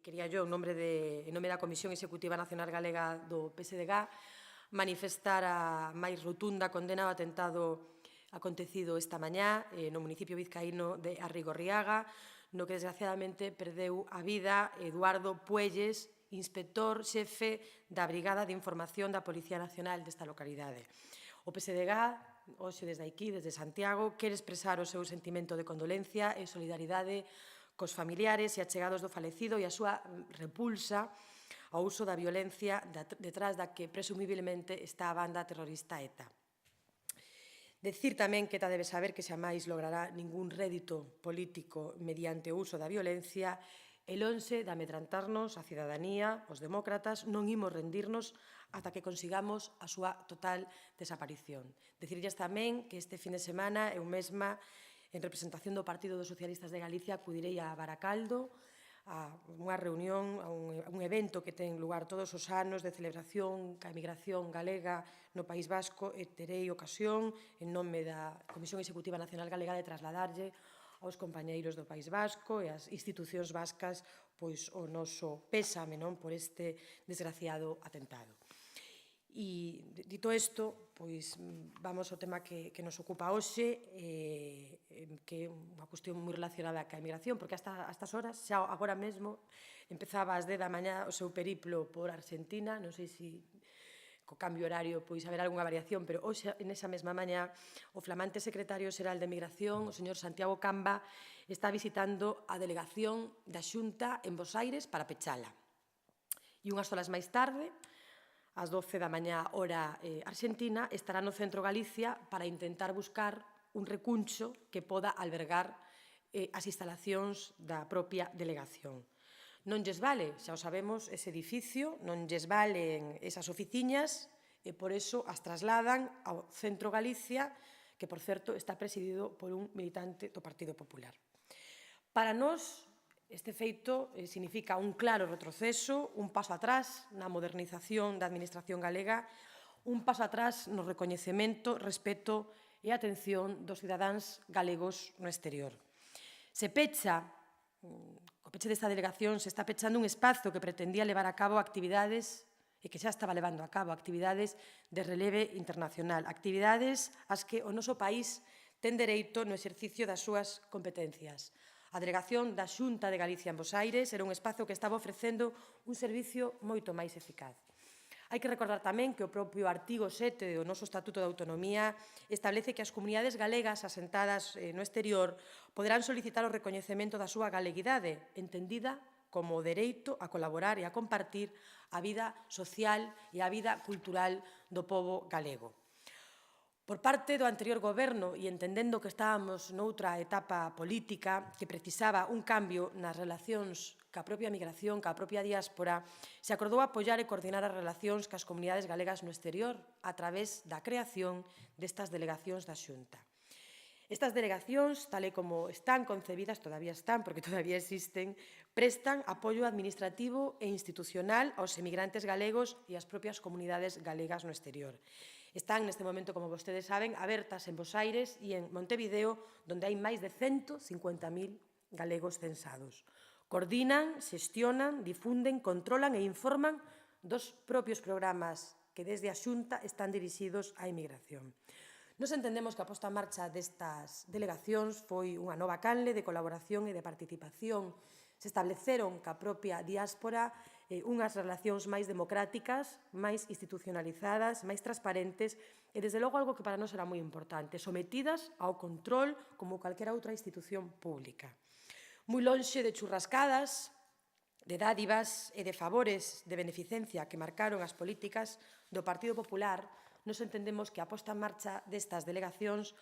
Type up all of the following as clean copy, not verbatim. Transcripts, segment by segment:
quería yo, en nome da Comisión Executiva Nacional Galega do PSDG, manifestar a máis rotunda condena ao atentado acontecido esta mañá no municipio vizcaíno de Arrigorriaga, no que desgraciadamente perdeu a vida Eduardo Puelles, inspector xefe da Brigada de Información da Policía Nacional desta localidade. O PSDG, hoxe desde aquí, desde Santiago, quere expresar o seu sentimento de condolencia e solidaridade cos familiares e achegados do falecido e a súa repulsa ao uso da violencia detrás da que presumiblemente está a banda terrorista ETA. Decir tamén que ETA debe saber que xamais logrará ningún rédito político mediante o uso da violencia e lonxe de amedrantarnos a cidadanía, os demócratas, non imos rendirnos ata que consigamos a súa total desaparición. Decirlles tamén que este fin de semana eu mesma, en representación do Partido dos Socialistas de Galicia, acudirei a Baracaldo a unha reunión, a un evento que ten lugar todos os anos de celebración ca emigración galega no País Vasco e terei ocasión, en nome da Comisión Executiva Nacional Galega, de trasladarlle aos compañeiros do País Vasco e ás institucións vascas o noso pésame por este desgraciado atentado. E, dito isto, vamos ao tema que nos ocupa hoxe, que é unha cuestión moi relacionada ca emigración, porque hasta estas horas, xa agora mesmo, empezaba ás 10 da mañá o seu periplo por Argentina, non sei se co cambio horario haberá algunha variación, pero hoxe, nesa mesma mañá, o flamante secretario xeral de Emigración, o señor Santiago Camba, está visitando a delegación da Xunta en Bos Aires para pechala. E unhas horas máis tarde, ás 12 da mañá hora argentina, estará no centro Galicia para intentar buscar un recuncho que poda albergar as instalacións da propia delegación. Non lles vale, xa o sabemos, ese edificio, non lles valen esas oficiñas e por iso as trasladan ao centro Galicia, que, por certo, está presidido por un militante do Partido Popular. Para nós, este feito significa un claro retroceso, un paso atrás na modernización da Administración galega, un paso atrás no recoñecemento, respeto e atención dos cidadáns galegos no exterior. Se pecha, co peche desta delegación, se está pechando un espazo que pretendía levar a cabo actividades e que xa estaba levando a cabo actividades de releve internacional, actividades ás que o noso país ten dereito no exercicio das súas competencias. A delegación da Xunta de Galicia en Bos Aires era un espazo que estaba ofrecendo un servicio moito máis eficaz. Hai que recordar tamén que o propio artigo 7 do noso Estatuto de Autonomía establece que as comunidades galegas asentadas no exterior poderán solicitar o recoñecemento da súa galeguidade, entendida como o dereito a colaborar e a compartir a vida social e a vida cultural do pobo galego. Por parte do anterior goberno e entendendo que estábamos noutra etapa política que precisaba un cambio nas relacións ca propia migración, ca propia diáspora, se acordou apoiar e coordinar as relacións cas comunidades galegas no exterior a través da creación destas delegacións da Xunta. Estas delegacións, tal e como están concebidas, todavía están, porque todavía existen, prestan apoio administrativo e institucional aos emigrantes galegos e ás propias comunidades galegas no exterior. Están, neste momento, como vostedes saben, abertas en Bos Aires e en Montevideo, onde hai máis de 150.000 galegos censados. Coordinan, xestionan, difunden, controlan e informan dos propios programas que desde a Xunta están dirixidos á emigración. Nos entendemos que a posta en marcha destas delegacións foi unha nova canle de colaboración e de participación. Se estableceron ca propia diáspora unhas relacións máis democráticas, máis institucionalizadas, máis transparentes e, desde logo, algo que para nós era moi importante, sometidas ao control como calquera outra institución pública. Moi lonxe de churrascadas, de dádivas e de favores de beneficencia que marcaron as políticas do Partido Popular, nos entendemos que a posta en marcha destas delegacións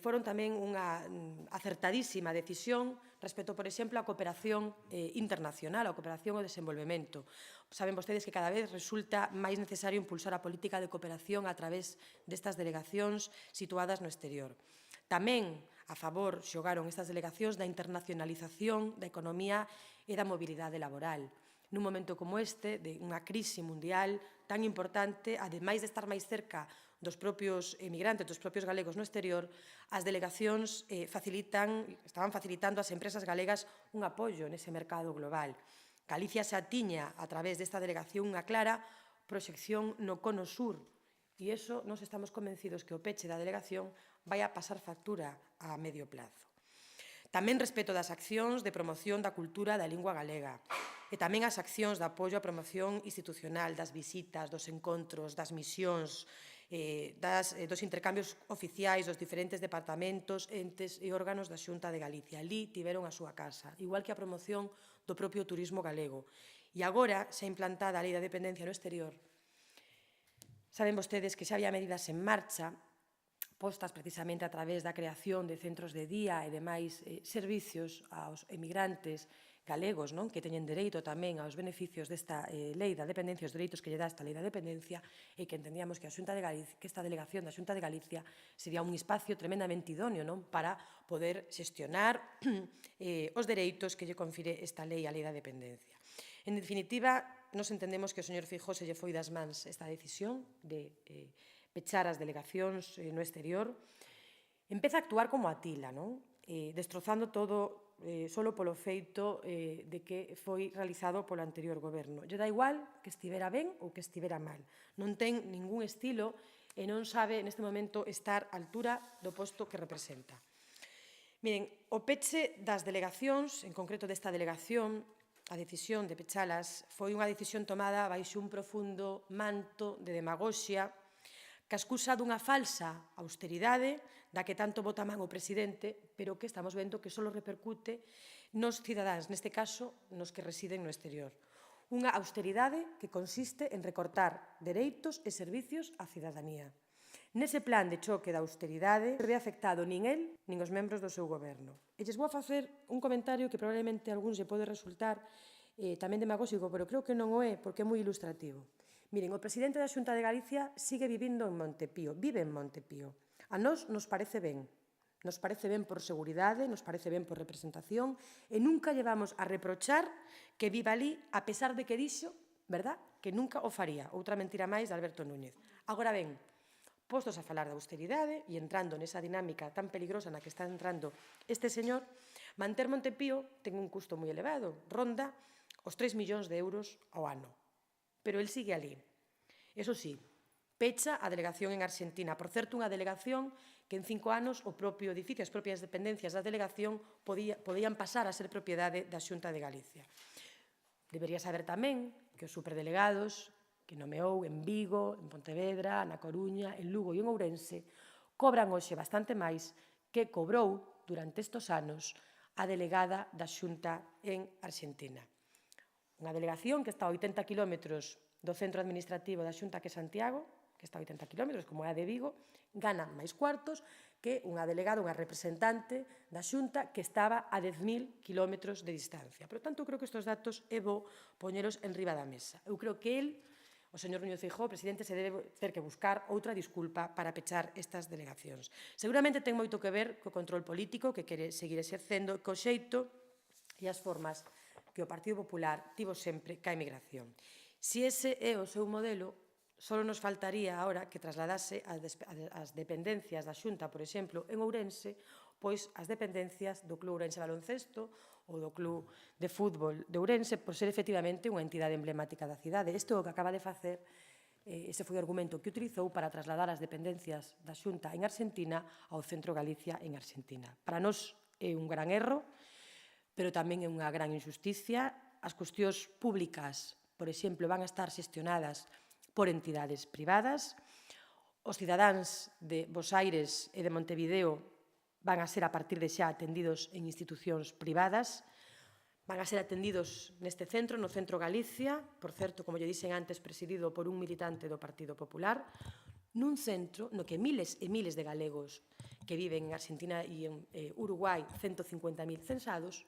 foron tamén unha acertadísima decisión respecto, por exemplo, á cooperación internacional, á cooperación ao desenvolvemento. Saben vostedes que cada vez resulta máis necesario impulsar a política de cooperación a través destas delegacións situadas no exterior. Tamén a favor xogaron estas delegacións da internacionalización da economía e da mobilidade laboral. Nun momento como este, de unha crise mundial tan importante, ademais de estar máis cerca dos propios emigrantes, dos propios galegos no exterior, as delegacións estaban facilitando ás empresas galegas un apoio nese mercado global. Galicia xa tiña, a través desta delegación, unha clara proxección no cono sur, e iso nos estamos convencidos que o peche da delegación vai a pasar factura a medio plazo. Tamén respecto das accións de promoción da cultura da lingua galega e tamén as accións de apoio á promoción institucional, das visitas, dos encontros, das misións, dos intercambios oficiais dos diferentes departamentos, entes e órganos da Xunta de Galicia. Ali tiveron a súa casa, igual que a promoción do propio turismo galego. E agora, xa implantada a Lei da Dependencia no exterior, saben vostedes que xa había medidas en marcha postas precisamente a través da creación de centros de día e demais servicios aos emigrantes galegos, que teñen dereito tamén aos beneficios desta Lei da Dependencia, os dereitos que lle dá esta Lei da Dependencia, e que entendíamos que esta delegación da Xunta de Galicia sería un espacio tremendamente idóneo para poder xestionar os dereitos que lle confire esta Lei, a Lei da Dependencia. En definitiva, nos entendemos que o señor Feijóo se lle foi das mans esta decisión de pechar as delegacións no exterior, empeza a actuar como Atila, destrozando todo solo polo feito de que foi realizado polo anterior goberno. Lle dá igual que estivera ben ou que estivera mal. Non ten ningún estilo e non sabe neste momento estar á altura do posto que representa. Miren, o peche das delegacións, en concreto desta delegación, a decisión de pechalas foi unha decisión tomada baixo un profundo manto de demagoxia que excusa dunha falsa austeridade da que tanto bota man o presidente, pero que estamos vendo que só repercute nos cidadáns, neste caso, nos que residen no exterior. Unha austeridade que consiste en recortar dereitos e servicios á cidadanía. Nese plan de choque da austeridade non se ve afectado nin el nin os membros do seu goberno. E lles vou a facer un comentario que probablemente a algúns lle pode resultar tamén demagóxico, pero creo que non o é porque é moi ilustrativo. Miren, o presidente da Xunta de Galicia sigue vivindo en Montepío, vive en Montepío. A nós nos parece ben por seguridade, nos parece ben por representación, e nunca lle vamos a reprochar que viva ali, a pesar de que dixo, verdad, que nunca o faría. Outra mentira máis de Alberto Núñez. Agora ben, postos a falar de austeridade e entrando nesa dinámica tan peligrosa na que está entrando este señor, manter Montepío ten un custo moi elevado, ronda os 3 millóns de euros ao ano. Pero el sigue ali. Eso sí, pecha a delegación en Argentina. Por certo, unha delegación que en 5 anos o propio edificio, as propias dependencias da delegación podían pasar a ser propiedade da Xunta de Galicia. Debería saber tamén que os superdelegados que nomeou en Vigo, en Pontevedra, na Coruña, en Lugo e en Ourense cobran hoxe bastante máis que cobrou durante estes anos a delegada da Xunta en Argentina. Unha delegación que está a 80 kilómetros do centro administrativo da Xunta, que é Santiago, que está a 80 kilómetros, como é a de Vigo, gana máis cuartos que unha delegada, unha representante da Xunta que estaba a 10.000 kilómetros de distancia. Por tanto, eu creo que estes datos é bo poñeros en riba da mesa. Eu creo que el, o señor Núñez Feijóo, o presidente, se debe ter que buscar outra disculpa para pechar estas delegacións. Seguramente ten moito que ver co control político que quere seguir exercendo, co xeito e as formas que o Partido Popular tivo sempre ca emigración. Se ese é o seu modelo, só nos faltaría agora que trasladase as dependencias da Xunta, por exemplo, en Ourense, pois as dependencias do Club Ourense Baloncesto ou do Club de Fútbol de Ourense, por ser efectivamente unha entidade emblemática da cidade. Isto é o que acaba de facer, ese foi o argumento que utilizou para trasladar as dependencias da Xunta en Argentina ao Centro Galicia en Argentina. Para nós é un gran erro, pero tamén é unha gran injusticia. As cuestións públicas, por exemplo, van a estar xestionadas por entidades privadas. Os cidadáns de Bos Aires e de Montevideo van a ser a partir de xa atendidos en institucións privadas. Van a ser atendidos neste centro, no Centro Galicia, por certo, como lle dixen antes, presidido por un militante do Partido Popular, nun centro no que miles e miles de galegos que viven en Argentina e en Uruguai, 150.000 censados,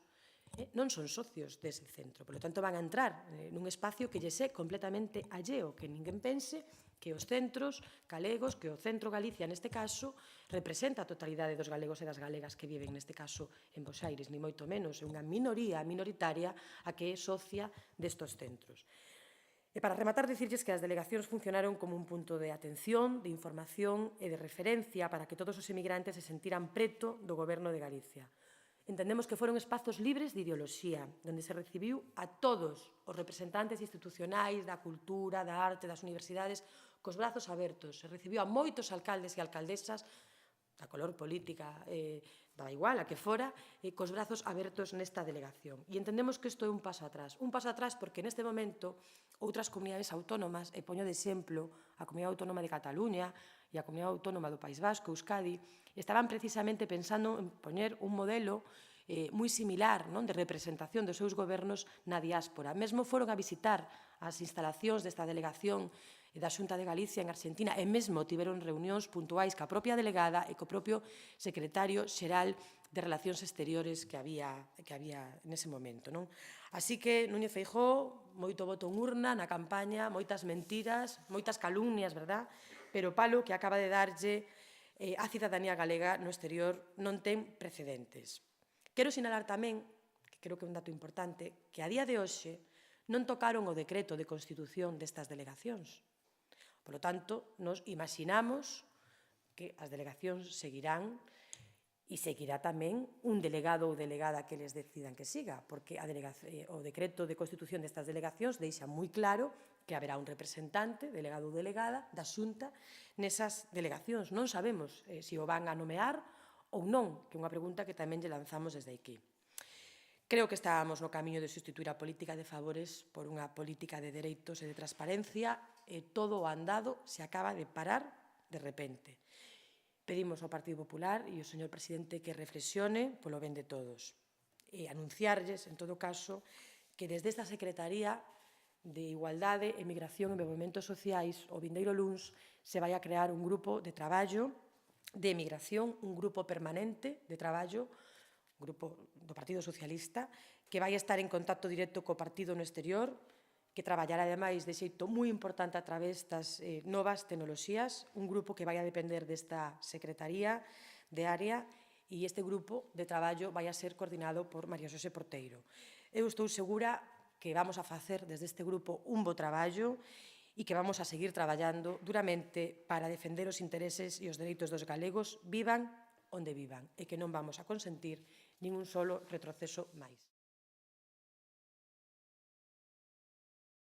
non son socios dese centro. Por lo tanto, van a entrar nun espacio que lles é completamente alleo, que ninguén pense que os centros galegos, que o Centro Galicia, neste caso, representa a totalidade dos galegos e das galegas que viven, neste caso, en Bos Aires, ni moito menos. É unha minoría minoritaria a que é socia destos centros. E para rematar, dicirlles que as delegacións funcionaron como un punto de atención, de información e de referencia para que todos os emigrantes se sentiran preto do Goberno de Galicia. Entendemos que foron espazos libres de ideoloxía, onde se recibiu a todos os representantes institucionais da cultura, da arte, das universidades, cos brazos abertos. Se recibiu a moitos alcaldes e alcaldesas da color política, da igual, a que fora, cos brazos abertos nesta delegación. E entendemos que isto é un paso atrás. Un paso atrás porque neste momento outras comunidades autónomas, e poño de exemplo a Comunidade Autónoma de Cataluña e a Comunidade Autónoma do País Vasco, Euskadi, estaban precisamente pensando en poñer un modelo moi similar de representación dos seus gobernos na diáspora. Mesmo foron a visitar as instalacións desta delegación da Xunta de Galicia en Argentina e mesmo tiveron reunións puntuais ca propia delegada e co propio secretario xeral de Relacións Exteriores que había nese momento. Así que Núñez Feijóo, moito voto en urna na campaña, moitas mentiras, moitas calumnias, verdad? Pero o palo que acaba de darlle a cidadanía galega no exterior non ten precedentes. Quero sinalar tamén, que creo que é un dato importante, que a día de hoxe non tocaron o decreto de constitución destas delegacións. Por lo tanto, nos imaginamos que as delegacións seguirán e seguirá tamén un delegado ou delegada que les decidan que siga, porque o decreto de constitución destas delegacións deixa moi claro que haberá un representante, delegado ou delegada, da Xunta nesas delegacións. Non sabemos se o van a nomear ou non, que é unha pregunta que tamén lle lanzamos desde aquí. Creo que estábamos no camiño de sustituir a política de favores por unha política de dereitos e de transparencia e todo o andado se acaba de parar de repente. Pedimos ao Partido Popular e ao señor presidente que reflexione polo ben de todos e anunciarlles, en todo caso, que desde esta Secretaría de Igualdade, Emigración e Movementos Sociais, o vindeiro luns, se vai a crear un grupo de traballo de emigración, un grupo permanente de traballo, un grupo do Partido Socialista, que vai estar en contacto directo co partido no exterior, que traballará, ademais, de xeito moi importante a través das novas tecnoloxías, un grupo que vai a depender desta Secretaría de Área e este grupo de traballo vai a ser coordinado por María Xosé Porteiro. Eu estou segura que vamos a facer desde este grupo un bo traballo e que vamos a seguir traballando duramente para defender os intereses e os dereitos dos galegos, vivan onde vivan, e que non vamos a consentir nin un solo retroceso máis.